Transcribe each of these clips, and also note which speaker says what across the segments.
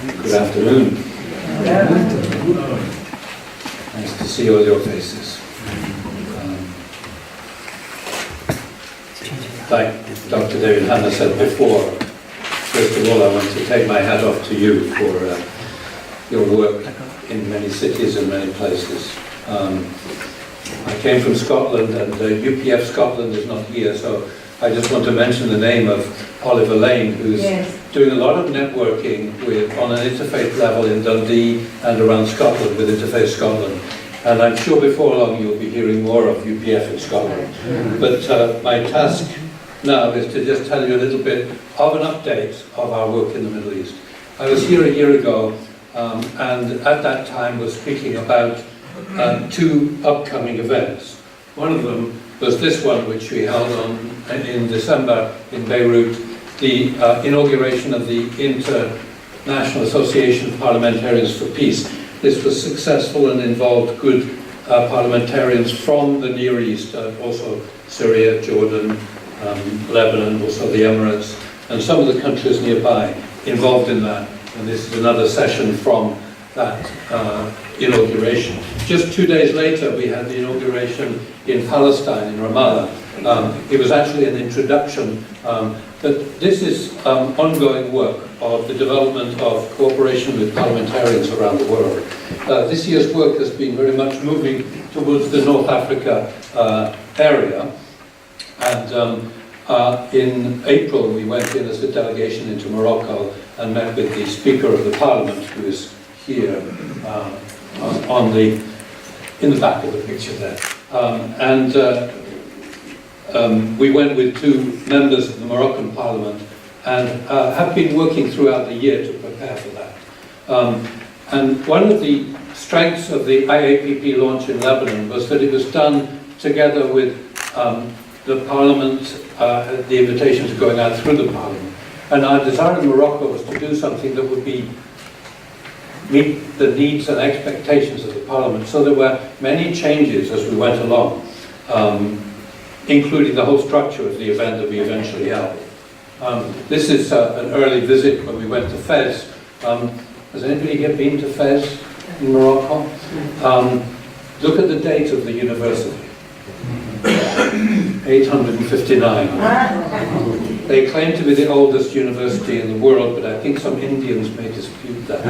Speaker 1: Good afternoon. Nice to see all your faces. Like Dr. David Hanna said before, first of all I want to take my hat off to you for your work in many cities and many places. I came from Scotland, and UPF Scotland is not here, so I just want to mention the name of Oliver Lane, who's doing a lot of networking on an interfaith level in Dundee and around Scotland with Interfaith Scotland. And I'm sure before long you'll be hearing more of UPF in Scotland. But my task now is to just tell you a little bit of an update of our work in the Middle East. I was here a year ago, and at that time was speaking about two upcoming events. One of them was this one, which we held in December in Beirut, the inauguration of the International Association of Parliamentarians for Peace. This was successful and involved good parliamentarians from the Near East, also Syria, Jordan, Lebanon, also the Emirates, and some of the countries nearby involved in that. And this is another session from that inauguration. Just 2 days later, we had the inauguration in Palestine, in Ramallah. It was actually an introduction, but this is ongoing work of the development of cooperation with parliamentarians around the world. This year's work has been very much moving towards the North Africa area, and in April we went in as a delegation into Morocco and met with the Speaker of the Parliament, who is here in the back of the picture there. We went with two members of the Moroccan Parliament and have been working throughout the year to prepare for that. And one of the strengths of the IAPP launch in Lebanon was that it was done together with the Parliament, the invitations going out through the Parliament. And our desire in Morocco was to do something that would meet the needs and expectations of the Parliament. So there were many changes as we went along, including the whole structure of the event that we eventually held. This is an early visit when we went to Fez. Has anybody here been to Fez in Morocco? Look at the date of the university. 859. They claim to be the oldest university in the world, but I think some Indians may dispute that.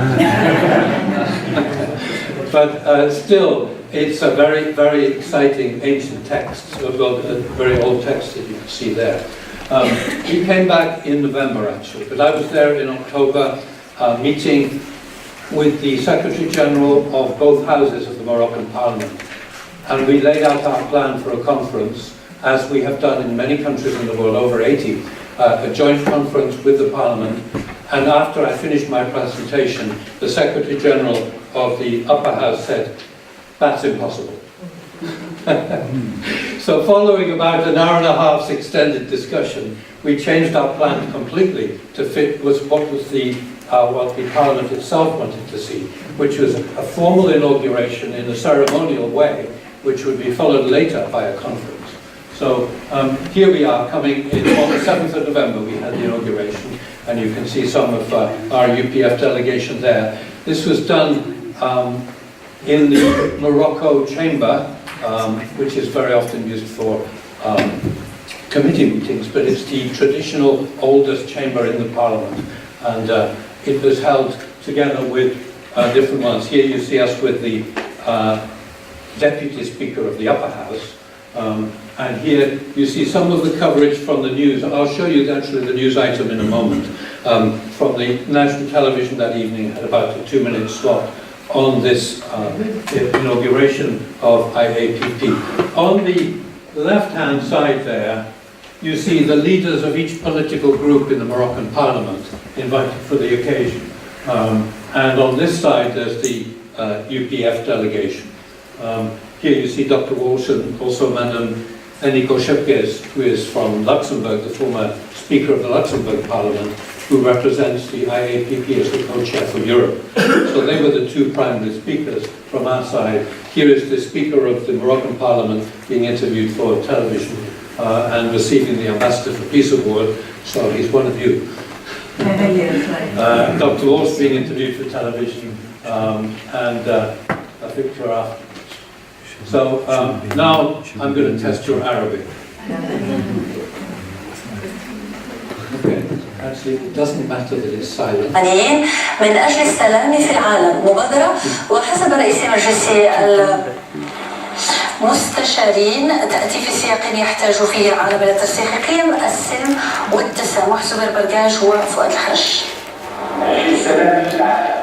Speaker 1: But still, it's a very, very exciting ancient text, a very old text that you can see there. We came back in November, actually, but I was there in October, meeting with the Secretary General of both houses of the Moroccan Parliament. And we laid out our plan for a conference, as we have done in many countries in the world, over 80, a joint conference with the Parliament. And after I finished my presentation, the Secretary General of the upper house said, "That's impossible." So following about an hour and a half's extended discussion, we changed our plan completely to fit what the Parliament itself wanted to see, which was a formal inauguration in a ceremonial way, which would be followed later by a conference. So here we are coming in on the 7th of November, we had the inauguration, and you can see some of our UPF delegation there. This was done in the Morocco chamber, which is very often used for committee meetings, but it's the traditional oldest chamber in the Parliament. And it was held together with different ones. Here you see us with the Deputy Speaker of the upper house. And here you see some of the coverage from the news. I'll show you actually the news item in a moment. From the national television that evening, had about a 2-minute slot on this inauguration of IAPP. On the left-hand side there, you see the leaders of each political group in the Moroccan Parliament invited for the occasion. And on this side, there's the UPF delegation. Here you see Dr. Walsh and also Madame Eniko Sheikh, who is from Luxembourg, the former Speaker of the Luxembourg Parliament, who represents the IAPP as the co-chair for Europe. So they were the two primary speakers from our side. Here is the Speaker of the Moroccan Parliament being interviewed for television and receiving the Ambassador for Peace Award, so he's one of you. Dr. Walsh being interviewed for television, and a picture afterwards. So now I'm going to test your Arabic. Okay. Actually, it doesn't matter that it's silent.
Speaker 2: من أجل السلام في العالم مبادرة وحسب رئيس مجلس المستشارين تأتي في سياق يحتاج فيه العالم إلى ترسيخ قيم السلم والتسامح. زبير برقاش وفؤاد الحرش.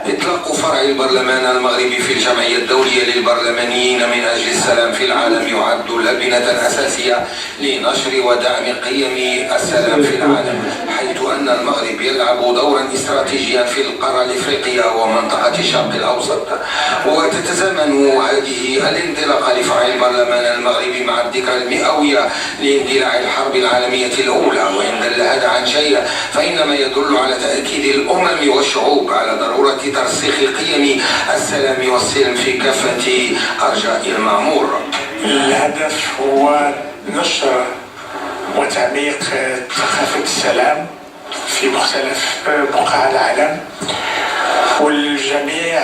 Speaker 3: إطلاق فرع البرلمان المغربي في الجمعية الدولية للبرلمانيين من أجل السلام في العالم يعد لبنة أساسية لنشر ودعم قيم السلام في العالم، حيث أن المغرب يلعب دورا استراتيجيا في القارة الإفريقية ومنطقة الشرق الأوسط. وتتزامن هذه الانطلاقة لفرع البرلمان المغربي مع الذكرى المئوية لاندلاع الحرب العالمية الأولى، وإن دل هذا عن شيء فإنما يدل على تأكيد الأمم والشعوب على ضرورة ترسيخ قيم السلام والسلم في كافة أرجاء المعمور.
Speaker 4: الهدف هو نشر وتعميق ثقافة السلام في مختلف بقاع العالم، والجميع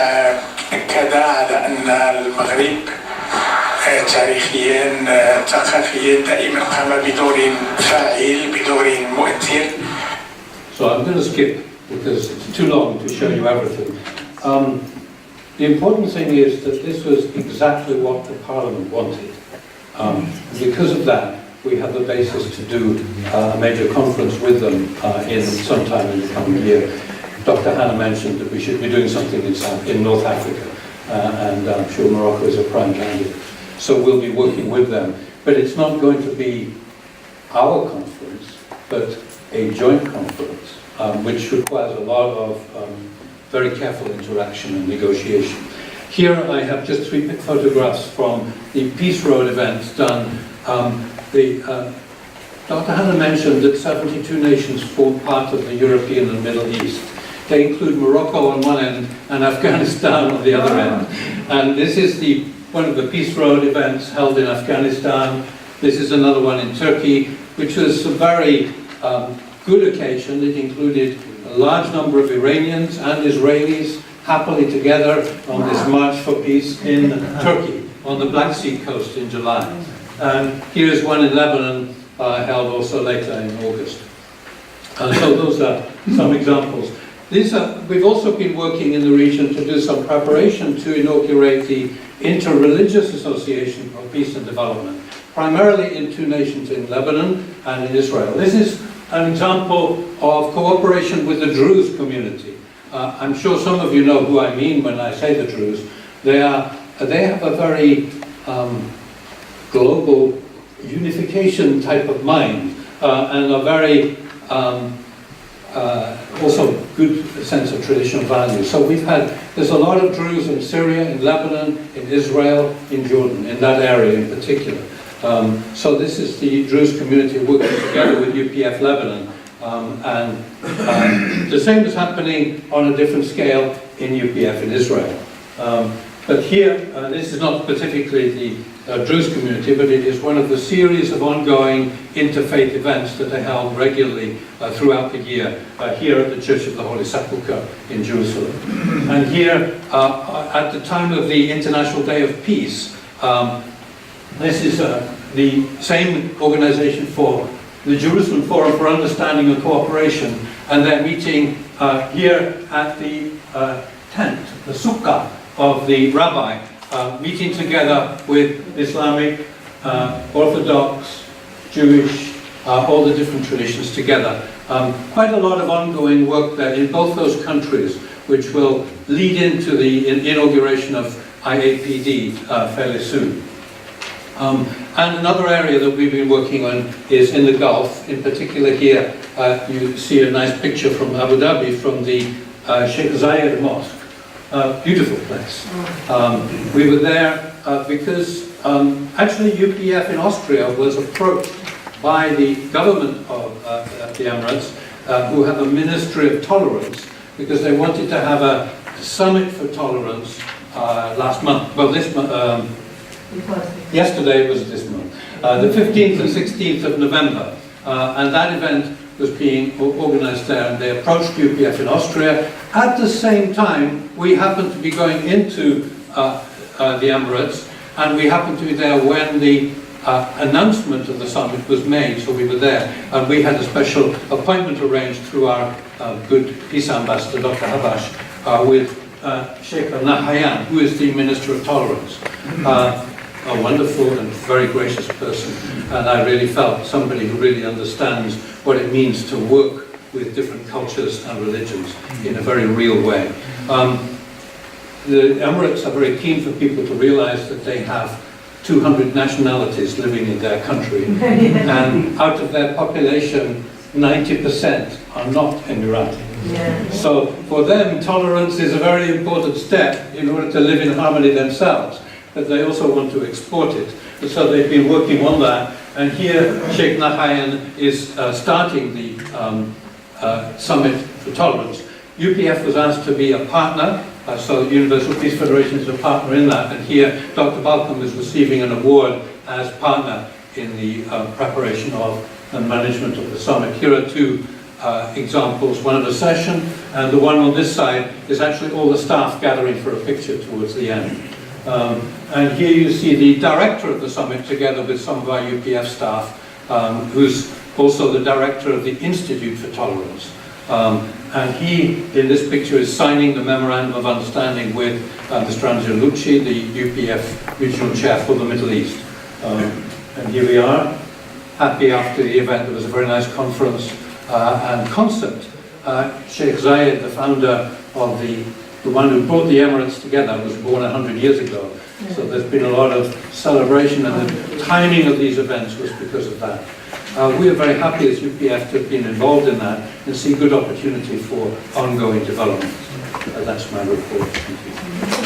Speaker 4: أكد على أن المغرب تاريخيا ثقافيا دائما قام بدور فاعل بدور مؤثر.
Speaker 1: So I'm going to skip because it's too long to show you everything. The important thing is that this was exactly what the Parliament wanted. Because of that, we have the basis to do a major conference with them in sometime in the coming year. Dr. Hannah mentioned that we should be doing something in North Africa, and I'm sure Morocco is a prime candidate. So we'll be working with them. But it's not going to be our conference, but a joint conference, which requires a lot of very careful interaction and negotiation. Here I have just 3 photographs from the Peace Road events done. Dr. Hannah mentioned that 72 nations form part of the European and Middle East. They include Morocco on one end and Afghanistan on the other end. And this is one of the Peace Road events held in Afghanistan. This is another one in Turkey, which was a very good occasion. It included a large number of Iranians and Israelis happily together on this March for Peace in Turkey, on the Black Sea coast in July. And here is one in Lebanon, held also later in August. So those are some examples. We've also been working in the region to do some preparation to inaugurate the Interreligious Association for Peace and Development, primarily in 2 nations, in Lebanon and in Israel. This is an example of cooperation with the Druze community. I'm sure some of you know who I mean when I say the Druze. They have a very global unification type of mind and a very also good sense of traditional values. So there's a lot of Druze in Syria, in Lebanon, in Israel, in Jordan, in that area in particular. So this is the Druze community working together with UPF Lebanon. And the same is happening on a different scale in UPF in Israel. But here, this is not specifically the Druze community, but it is one of the series of ongoing interfaith events that are held regularly throughout the year here at the Church of the Holy Sepulchre in Jerusalem. And here, at the time of the International Day of Peace, this is the same organization for the Jerusalem Forum for Understanding and Cooperation, and they're meeting here at the tent, the sukkah of the rabbi, meeting together with Islamic, Orthodox, Jewish, all the different traditions together. Quite a lot of ongoing work there in both those countries, which will lead into the inauguration of IAPD fairly soon. And another area that we've been working on is in the Gulf. In particular here, you see a nice picture from Abu Dhabi from the Sheikh Zayed Mosque. Beautiful place. We were there because actually UPF in Austria was approached by the government of the Emirates, who have a Ministry of Tolerance, because they wanted to have a summit for tolerance last month. Well, this month. Yesterday was this month, the 15th and 16th of November, and that event was being organized there, and they approached UPF in Austria. At the same time, we happened to be going into the Emirates, and we happened to be there when the announcement of the summit was made, so we were there, and we had a special appointment arranged through our good peace ambassador, Dr. Habash, with Sheikh Nahyan, who is the Minister of Tolerance. A wonderful and very gracious person, and I really felt somebody who really understands what it means to work with different cultures and religions in a very real way. The Emirates are very keen for people to realize that they have 200 nationalities living in their country, and out of their population, 90% are not Emirati. Yeah. So for them, tolerance is a very important step in order to live in harmony themselves, but they also want to export it. And so they've been working on that, and here Sheikh Nahyan is starting the Summit for Tolerance. UPF was asked to be a partner, so the Universal Peace Federation is a partner in that, and here Dr. Balcom is receiving an award as partner in the preparation of and management of the summit. Here are two examples, one at a session, and the one on this side is actually all the staff gathering for a picture towards the end. And here you see the director of the summit together with some of our UPF staff, who's also the director of the Institute for Tolerance. And he, in this picture, is signing the Memorandum of Understanding with Mr. Angelo Lucci, the UPF Regional Chair for the Middle East. And here we are, happy after the event. There was a very nice conference and concert. Sheikh Zayed, the founder of the one who brought the Emirates together, was born 100 years ago. So there's been a lot of celebration, and the timing of these events was because of that. We are very happy as UPF to have been involved in that and see good opportunity for ongoing development. That's my report. Thank you.